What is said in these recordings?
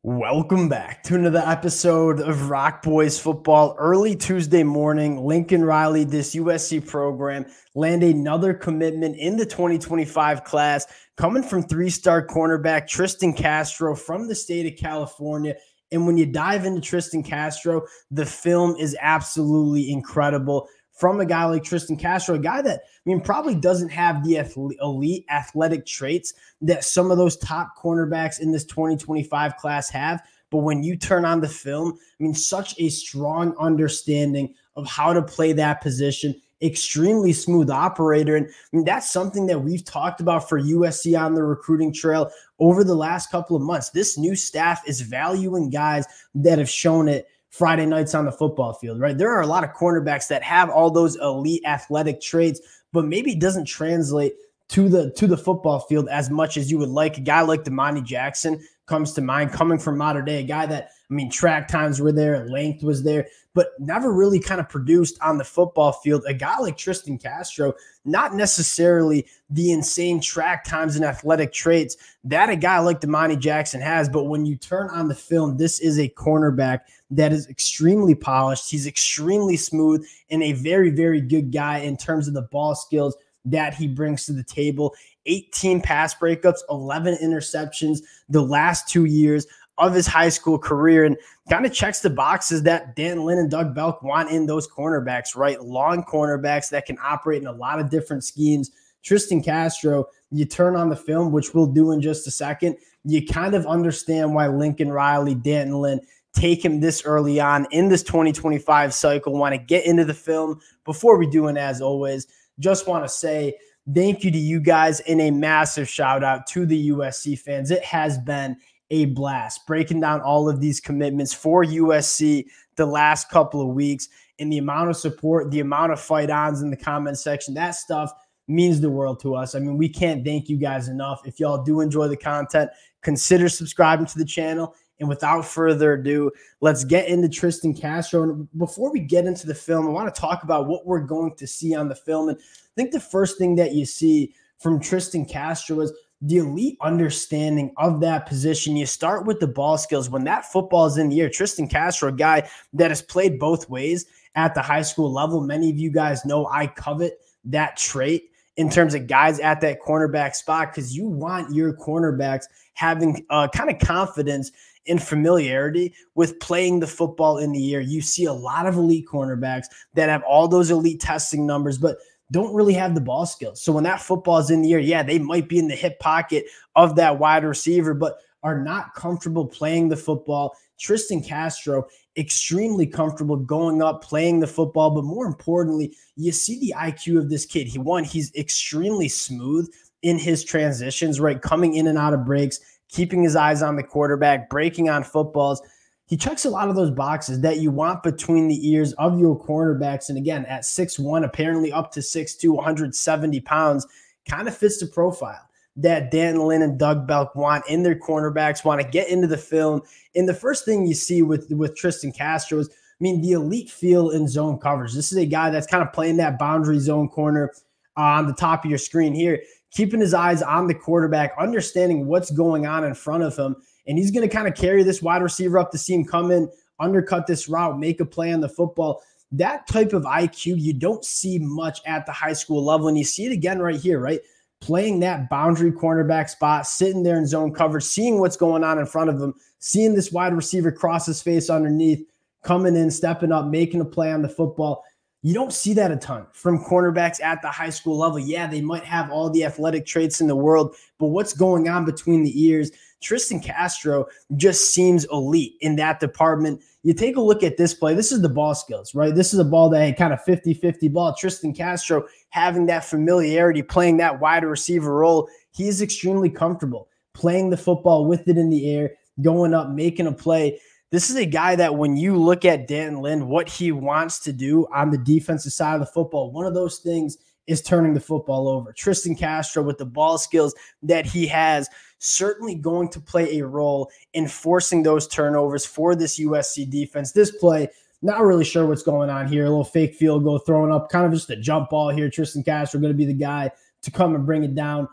Welcome back to another episode of Rock Boys Football. Early Tuesday morning, Lincoln Riley, this USC program, landed another commitment in the 2025 class, coming from three-star cornerback Trestin Castro from the state of California. And when you dive into Trestin Castro, the film is absolutely incredible. From a guy like Trestin Castro, a guy that, probably doesn't have the elite athletic traits that some of those top cornerbacks in this 2025 class have. But when you turn on the film, such a strong understanding of how to play that position, extremely smooth operator. And that's something that we've talked about for USC on the recruiting trail over the last couple of months. This new staff is valuing guys that have shown it Friday nights on the football field, right? There are a lot of cornerbacks that have all those elite athletic traits, but maybe it doesn't translate to the football field as much as you would like. A guy like Damani Jackson comes to mind, coming from Mater Dei, a guy that, track times were there, length was there, but never really kind of produced on the football field. A guy like Trestin Castro, not necessarily the insane track times and athletic traits that a guy like Damani Jackson has, but when you turn on the film, this is a cornerback that is extremely polished. He's extremely smooth and a very, very good guy in terms of the ball skills that he brings to the table. 18 pass breakups, 11 interceptions the last 2 years of his high school career, and kind of checks the boxes that Dan Lynn and Doug Belk want in those cornerbacks, right? Long cornerbacks that can operate in a lot of different schemes. Trestin Castro, you turn on the film, which we'll do in just a second, you kind of understand why Lincoln Riley, Dan Lynn, take him this early on in this 2025 cycle. Want to get into the film. Before we do, and as always, just want to say thank you to you guys and a massive shout out to the USC fans. It has been a blast breaking down all of these commitments for USC the last couple of weeks, and the amount of support, the amount of fight-ons in the comment section, that stuff means the world to us. We can't thank you guys enough. If y'all do enjoy the content, consider subscribing to the channel. And without further ado, let's get into Trestin Castro. And before we get into the film, I want to talk about what we're going to see on the film. And I think the first thing that you see from Trestin Castro is the elite understanding of that position. You start with the ball skills. When that football is in the air, Trestin Castro, a guy that has played both ways at the high school level. Many of you guys know I covet that trait in terms of guys at that cornerback spot, because you want your cornerbacks having kind of confidence and familiarity with playing the football in the air. You see a lot of elite cornerbacks that have all those elite testing numbers, but don't really have the ball skills. So when that football is in the air, yeah, they might be in the hip pocket of that wide receiver, but are not comfortable playing the football. Trestin Castro, extremely comfortable going up, playing the football, but more importantly, you see the IQ of this kid. He's extremely smooth in his transitions, right? Coming in and out of breaks, keeping his eyes on the quarterback, breaking on footballs. He checks a lot of those boxes that you want between the ears of your cornerbacks. And again, at 6'1", apparently up to 6'2", 170 pounds, kind of fits the profile that Dan Lynn and Doug Belk want in their cornerbacks. Want to get into the film. And the first thing you see with Trestin Castro is, the elite feel in zone coverage. This is a guy that's kind of playing that boundary zone corner on the top of your screen here, keeping his eyes on the quarterback, understanding what's going on in front of him. And he's going to kind of carry this wide receiver up to see him come in, undercut this route, make a play on the football. That type of IQ you don't see much at the high school level. And you see it again right here, right? Playing that boundary cornerback spot, sitting there in zone coverage, seeing what's going on in front of him, seeing this wide receiver cross his face underneath, coming in, stepping up, making a play on the football. You don't see that a ton from cornerbacks at the high school level. Yeah, they might have all the athletic traits in the world, but what's going on between the ears? Trestin Castro just seems elite in that department. You take a look at this play. This is the ball skills, right? This is a ball that had kind of 50-50 ball. Trestin Castro having that familiarity, playing that wide receiver role. He is extremely comfortable playing the football with it in the air, going up, making a play. This is a guy that when you look at Dan Lynn, what he wants to do on the defensive side of the football, one of those things is turning the football over. Trestin Castro, with the ball skills that he has, certainly going to play a role in forcing those turnovers for this USC defense. This play, not really sure what's going on here. A little fake field goal thrown up, kind of just a jump ball here. Trestin Castro going to be the guy to come and bring it down.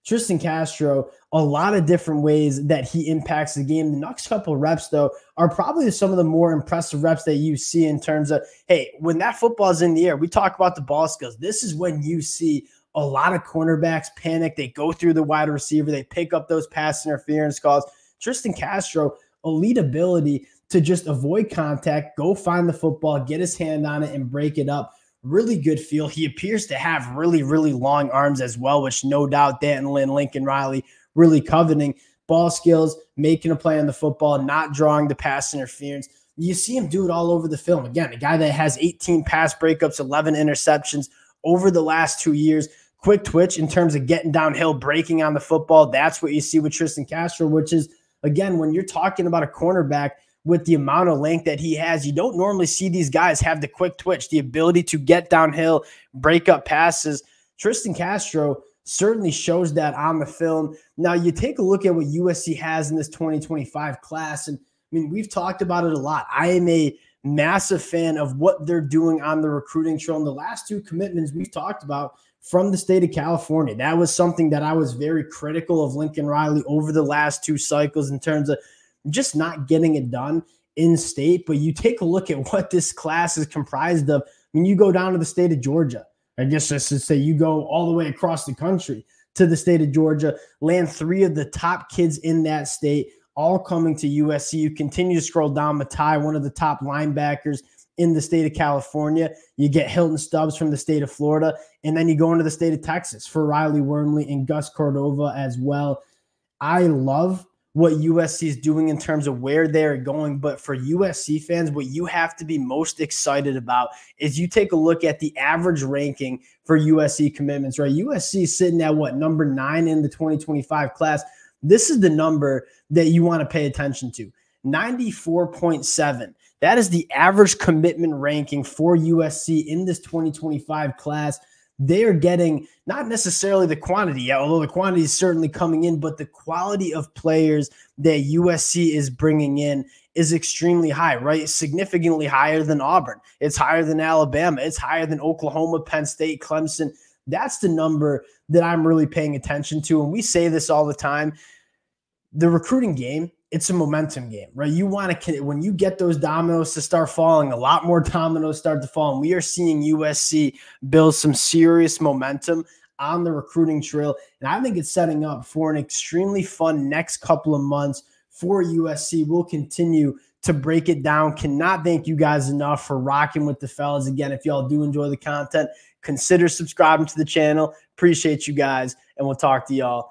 Trestin Castro, a lot of different ways that he impacts the game. The next couple of reps, though, are probably some of the more impressive reps that you see in terms of, hey, when that football is in the air, we talk about the ball skills. This is when you see a lot of cornerbacks panic. They go through the wide receiver. They pick up those pass interference calls. Trestin Castro, elite ability to just avoid contact, go find the football, get his hand on it, and break it up. Really good feel. He appears to have really, really long arms as well, which no doubt Danton Lynn, Lincoln Riley really coveting. Ball skills, making a play on the football, not drawing the pass interference. You see him do it all over the film. Again, a guy that has 18 pass breakups, 11 interceptions over the last 2 years. Quick twitch in terms of getting downhill, breaking on the football. That's what you see with Trestin Castro, which is, again, when you're talking about a cornerback with the amount of length that he has, you don't normally see these guys have the quick twitch, the ability to get downhill, break up passes. Trestin Castro certainly shows that on the film. Now, you take a look at what USC has in this 2025 class, and I mean, we've talked about it a lot. I am a massive fan of what they're doing on the recruiting trail. And the last 2 commitments we've talked about from the state of California, that was something that I was very critical of Lincoln Riley over the last 2 cycles in terms of just not getting it done in state. But you take a look at what this class is comprised of. I mean, you go down to the state of Georgia. I guess just to say you go all the way across the country to the state of Georgia, land 3 of the top kids in that state, all coming to USC. You continue to scroll down, Matai, one of the top linebackers in the state of California. You get Hilton Stubbs from the state of Florida, and then you go into the state of Texas for Riley Wormley and Gus Cordova as well. I love what USC is doing in terms of where they're going. But for USC fans, what you have to be most excited about is you take a look at the average ranking for USC commitments, right? USC is sitting at what, number 9 in the 2025 class. This is the number that you want to pay attention to. 94.7. That is the average commitment ranking for USC in this 2025 class. They are getting not necessarily the quantity, although the quantity is certainly coming in, but the quality of players that USC is bringing in is extremely high, right? Significantly higher than Auburn. It's higher than Alabama. It's higher than Oklahoma, Penn State, Clemson. That's the number that I'm really paying attention to. And we say this all the time. The recruiting game, it's a momentum game, right? You want to, when you get those dominoes to start falling, a lot more dominoes start to fall. And we are seeing USC build some serious momentum on the recruiting trail. And I think it's setting up for an extremely fun next couple of months for USC. We'll continue to break it down. Cannot thank you guys enough for rocking with the fellas. Again, if y'all do enjoy the content, consider subscribing to the channel. Appreciate you guys, and we'll talk to y'all